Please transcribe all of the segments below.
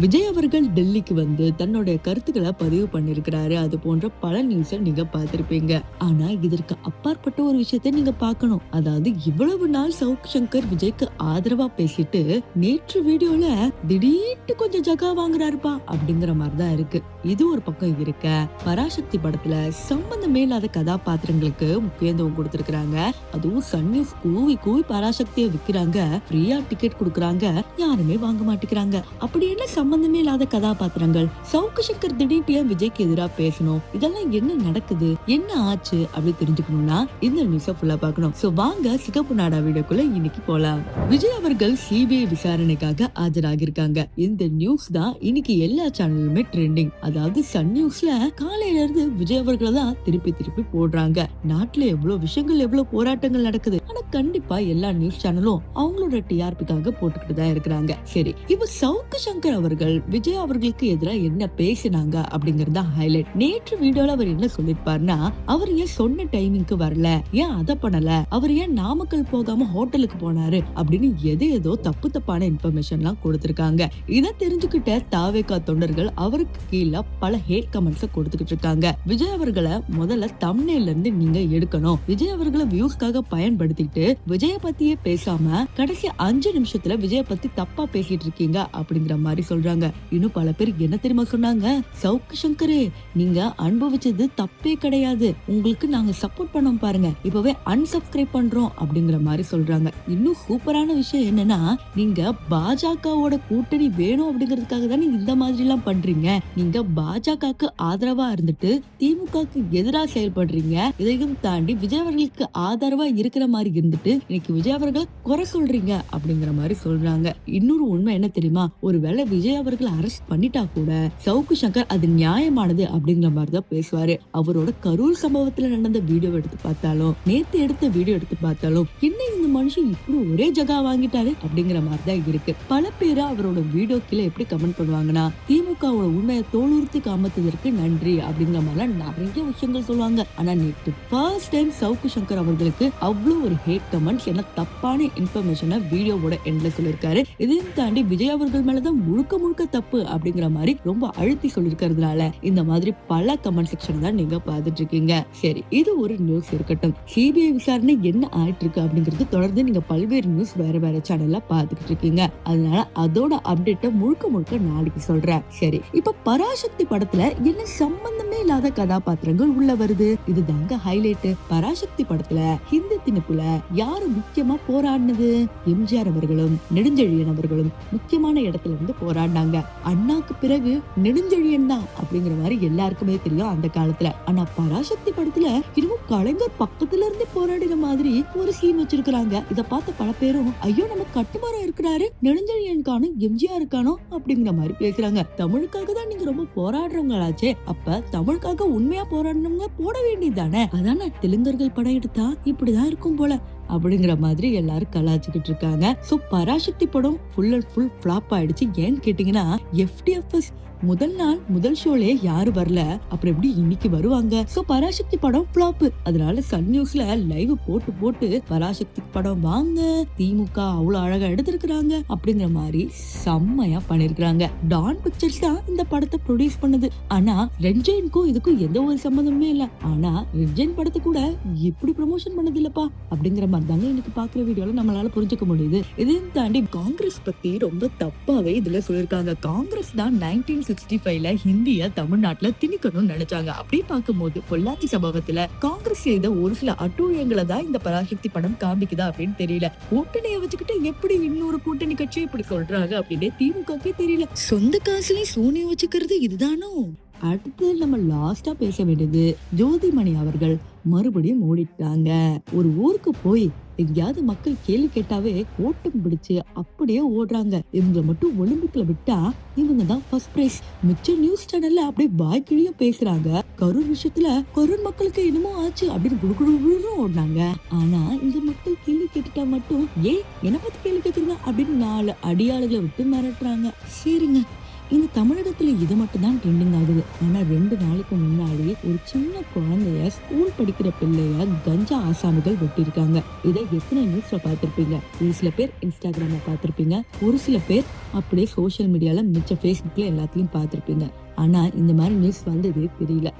விஜய் அவர்கள் டெல்லிக்கு வந்து தன்னுடைய கருத்துக்களை பதிவு பண்ணிருக்கிறாரு. அது போன்ற பல நியூஸை நீங்க பார்த்திருப்பீங்க. ஆனா இதற்கு அப்பாற்பட்ட ஒரு விஷயத்தை நீங்க பார்க்கணும். அதாவது இவ்வளவு நாள் சவுக் சங்கர் விஜய்க்கு ஆதரவா பேசிட்டு நேற்று வீடியோல திடீர்னு கொஞ்சம் ஜகா வாங்குறாருப்பா அப்படிங்கிற மாதிரிதான் இருக்கு. இது ஒரு பக்கம் இருக்க, பராசக்தி படத்துல சம்பந்தமே இல்லாத கதாபாத்திரங்களுக்கு முக்கியத்துவம் கொடுத்திருக்காங்க. அதுவும் சன் நியூஸ் கூவி கூவி பராசக்தியை விக்கிறாங்க, ஃப்ரீயா டிக்கெட் கொடுக்கறாங்க, யாருமே வாங்க மாட்டேங்கிறாங்க. அப்படி என்ன சம்பந்தமே இல்லாத கதாபாத்திரங்கள்? சவுக்கு சங்கர் திடீர்னு விஜய்க்கு எதிராக பேசணும், இதெல்லாம் என்ன நடக்குது, என்ன ஆச்சு அப்படி தெரிஞ்சுக்கணும்னா இந்த நியூஸை ஃபுல்லா பார்க்கணும். சோ வாங்க சிகப்பு நாடா வீடியோக்குள்ள இன்னைக்கு போலாம். விஜய் அவர்கள் சிபிஐ விசாரணைக்காக ஆஜராகிருக்காங்க. இந்த நியூஸ் தான் இன்னைக்கு எல்லா சேனலுமே ட்ரெண்டிங். அதாவது சன் நியூஸ்ல காலையில இருந்து விஜய் அவர்களை தான் திருப்பி திருப்பி போடுறாங்க. நாட்டுல எவ்வளவு விஷயங்கள், எவ்வளவு போராட்டங்கள் நடக்குது. ஆனா கண்டிப்பா எல்லா நியூஸ் சேனலும் அவங்களோட டிஆர்பிக்காக போட்டுக்கிட்டு தான் இருக்கிறாங்க. சரி, இப்ப சவுக்கு சங்கர் அவர்கள் விஜய் அவர்களுக்கு எதிராக என்ன பேசினாங்க அப்படிங்கறத ஹைலைட். நேற்று வீடியோல அவர் என்ன சொல்லிருப்பாருன்னா, அவர் ஏன் சொன்ன டைமிங்க்கு வரல, ஏன் அதை பண்ணல, அவர் ஏன் நாமக்கல் போகாம ஹோட்டலுக்கு போனாரு அப்படின்னு ஏதோ தப்பான இன்ஃபர்மேஷன் எல்லாம் கொடுத்திருக்காங்க. இதை தெரிஞ்சுக்கிட்ட தாவேகா தொண்டர்கள் அவருக்கு கீழே பல ஹேட் கமெண்ட்ஸ் கொடுத்துக்கிட்டு இருக்காங்க. விஜய் அவர்களை முதல்ல தம்ப்நெயில்ல இருந்து நீங்க எடுக்கணும். விஜய் அவர்களை வியூஸ்க்காக பயன்படுத்திட்டு விஜய பத்தியே பேசாம கடைசி 5 நிமிஷத்துல விஜய பத்தி தப்பா பேசிட்டு இருக்கீங்க அப்படிங்கிற மாதிரி சொல்றாங்க. இன்னும் பல பேர் என்ன தெரியுமா சொன்னாங்க, சவுக்கு சங்கரே நீங்க அனுபவிச்சது தப்பே கிடையாது, உங்களுக்கு நாங்க சப்போர்ட் பண்ணோம் பாருங்க, இப்பவே அன்சப்ஸ்கிரைப் பண்றோம் அப்படிங்கிற மாதிரி சொல்றாங்க. இன்னும் சூப்பரான விஷயம் என்னன்னா, நீங்க பாஜகவோட கூட்டணி வேணும் அப்படிங்கிறதுக்காக தானே இந்த மாதிரி எல்லாம் பண்றீங்க. நீங்க பாஜகவுக்கு ஆதரவா இருந்துட்டு திமுகவுக்கு எதிராக செயல்படுறீங்க. இதையும் தாண்டி விஜய் அவர்களுக்கு ஆதரவா இருக்கிற மாதிரி இருந்துட்டு இன்னைக்கு விஜய் அவர்களை குறை சொல்றீங்க அப்படிங்கிற மாதிரி சொல்றாங்க. இன்னொரு உண்மை என்ன தெரியுமா, ஒருவேளை விஜய் அவர்கள் அரெஸ்ட் பண்ணிட்டா கூட சவுக்கு சங்கர் அது நியாயமானது அப்படிங்கிற மாதிரி தான் பேசுவாரு. அவரோட கரூர் சம்பவத்துல நடந்த வீடியோ எடுத்து பார்த்தாலும், நேத்து எடுத்த வீடியோ எடுத்து பார்த்தாலும், என்ன இந்த மனுஷன் இப்படி ஒரே ஜகா வாங்கிட்டாரு அப்படிங்கிற மாதிரி தான் இருக்கு. பல பேரு அவரோட வீடியோ கீழே எப்படி கமெண்ட் பண்ணுவாங்கன்னா, திமுகவோட உண்மையை தோலுறுத்தி காமத்ததற்கு நன்றி அப்படிங்கிற மாதிரி நிறைய விஷயங்கள் சொல்லுவாங்க. ஆனா நேற்று ஃபர்ஸ்ட் டைம் சவுக்கு சங்கர் அவர்களுக்கு அவ்வளவு ஒரு ஹேட் கமெண்ட்ஸ், என்ன தப்பான இன்ஃபர்மேஷனை வீடியோவோட எண்ட்ல சொல்லிருக்காரு. இதையும் தாண்டி விஜய் அவர்கள் மேலதான் முழுக்க முழுக்க தப்பு அப்படிங்கிற மாதிரி ரொம்ப அழுத்தி சொல்லிருக்கிறதுனால இந்த மாதிரி பல கமெண்ட் செக்ஷன் தான் நீங்க பாத்துட்டு இருக்கீங்க. சரி, இது ஒரு நியூஸ் இருக்கட்டும். சிபிஐ விசாரணை என்ன ஆயிட்டு இருக்கு அப்படிங்கிறது தொடர்ந்து நீங்க பல்வேறு நியூஸ் வேற வேற சேனல்ல பாத்துக்கிட்டு இருக்கீங்க. அதனால அதோட அப்டேட்டை முழுக்க முழுக்க நாளைக்கு சொல்றேன். சரி, இப்ப பராசக்தி படத்துல என்ன சம்பந்தமே இல்லாத கதாபாத்திரங்கள் உள்ள வருது, இதுதாங்க ஹைலைட். பராசக்தி படத்துல ஹிந்தி திணிப்புல யாரு முக்கியமா போராடினது? எம்ஜிஆர் அவர்களும் நெடுஞ்செழியன் அவர்களும் முக்கியமான இடத்துல இருந்து போராடினாங்க. அண்ணாக்கு பிறகு நெடுஞ்செழியன் தான் அப்படிங்கிற மாதிரி எல்லாருக்குமே தெரியும் அந்த காலத்துல. ஆனா பராசக்தி படத்துல இன்னும் கலைஞர் பக்கத்துல இருந்து போராடின மாதிரி ஒரு சீன் வச்சிருக்காங்க. இத பார்த்த பல பேரும் ஐயோ நம்ம கட்டுமரம் இருக்கிறாரு, நெடுஞ்செழியன் காணும், எம்ஜிஆர் காணும் அப்படிங்கிற மாதிரி பேசுறாங்க. தமிழுக்காக தான் நீங்க ரொம்ப போராடுறவங்களாச்சே, அப்ப தமிழுக்காக உண்மையா போராடணுங்க போட வேண்டியதானே, அதான தெலுங்கர்கள் படம் எடுத்தா இப்படிதான் இருக்கும் போல அப்படிங்கிற மாதிரி எல்லாரும் கலாச்சிக்கிட்டு இருக்காங்க. சோ பராசக்தி படம் ஃபுல் அண்ட் ஃபுல் ஃபிளாப் ஆயிடுச்சு. ஏன்னு கேட்டீங்கன்னா, FTFS முதல் நாள் முதல் ஷோலே யாரு வரல, அப்புறம் எப்படி இன்னைக்கு வருவாங்க? சோ பராசக்தி படம் ஃபிளாப். அதனால சன் நியூஸ்ல லைவ் போட்டு போட்டு பராசக்தி படம் வாங்க, திமுக அவ்வளவு அழகா எடுத்திருக்கிறாங்க அப்படிங்கிற மாதிரி செம்மையா பண்ணிருக்காங்க. டான் பிக்சர்ஸ் தான் இந்த படத்தை ப்ரொடியூஸ் பண்ணுது. ஆனா ரஞ்சனுக்கும் இதுக்கும் எந்த ஒரு சம்பந்தமே இல்ல. ஆனா ரஞ்சன் படத்தை கூட இப்படி ப்ரமோஷன் பண்ணது இல்லப்பா அப்படிங்கிற மாதிரி தாங்க இன்னைக்கு பாக்குற வீடியோல நம்மளால புரிஞ்சுக்க முடியுது. இதையும் தாண்டி காங்கிரஸ் பத்தி ரொம்ப தப்பாவே இதுல சொல்லிருக்காங்க. காங்கிரஸ் தான் 1965ல ஹிந்திய தமிழ்நாட்டுல திணிக்கணும்னு நினைச்சாங்க. அப்படி பார்க்கும்போது பொள்ளாச்சி சம்பவத்துல காங்கிரஸ் செய்த ஒரு சில அட்டூழியங்களை தான் இந்த பராசக்தி படம் காமிக்குதா அப்படின்னு தெரியல. கூட்டணியை வச்சுக்கிட்டு எப்படி இன்னொரு கூட்டணி கட்சி இப்படி சொல்றாங்க அப்படின்னு திமுகவே தெரியல. சொந்த காசுலயும் சூனியம் வச்சுக்கிறது இதுதானோ? அடுத்து நம்ம லாஸ்டா பேச வேண்டியது, ஜோதிமணி அவர்கள் மறுபடியும் ஓடிட்டாங்க. ஒரு ஊருக்கு போய் எங்கேயாவது மக்கள் கேள்வி கேட்டாவே ஓட்டம் பிடிச்சு அப்படியே ஓடுறாங்க. இவங்க மட்டும் ஒலிம்பிக்ல விட்டா இவங்க தான் ஃபர்ஸ்ட் பிரைஸ். மிச்ச நியூஸ் சேனல்ல அப்படியே வாய்க்கிழியா பேசுறாங்க. கரூர் விஷயத்துல கரூர் மக்களுக்கு என்னமோ ஆச்சு அப்படின்னு குடுகுடுன்னு ஓடினாங்க. ஆனா இந்த மக்கள் கேள்வி கேட்டுட்டா மட்டும் என்ன பத்தி கேள்வி கேக்குறீங்க அப்படின்னு 4 அடியாளுகளை விட்டு மிரட்டுறாங்க. சரிங்க, இந்த தமிழகத்துல இது மட்டும் தான் ட்ரெண்டிங் ஆகுது. ஆனா 2 நாளைக்கு முன்னாடியே ஒரு சின்ன குழந்தைய ஸ்கூல் படிக்கிற பிள்ளைய கஞ்சா ஆசாமிகள் வெட்டியிருக்காங்க. இதை எத்தனை நியூஸ்ல பார்த்திருப்பீங்க. ஒரு சில பேர் இன்ஸ்டாகிராம்ல பார்த்திருப்பீங்க, ஒரு சில பேர் அப்படியே சோசியல் மீடியால மிச்ச Facebookல எல்லாத்தையும் பார்த்திருப்பீங்க. ஆனா இந்த மாதிரி நியூஸ் வந்தது தெரியல.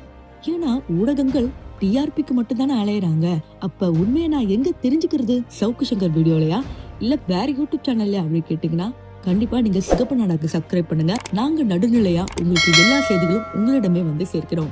ஏன்னா ஊடகங்கள் டிஆர்பிக்கு மட்டும் தானே அலையறாங்க. அப்ப உண்மையை நான் எங்க தெரிஞ்சுக்கிறது? சவுக்கு சங்கர் வீடியோலயா இல்ல வேற யூடியூப் சேனல்ல அப்படி கேட்டீங்கன்னா கண்டிப்பா நீங்க சிகப்பு நாடாக்கு சப்ஸ்கிரைப் பண்ணுங்க. நாங்க நடுநிலையா உங்களுக்கு எல்லா செய்திகளும் உங்களிடமே வந்து சேர்க்கிறோம்.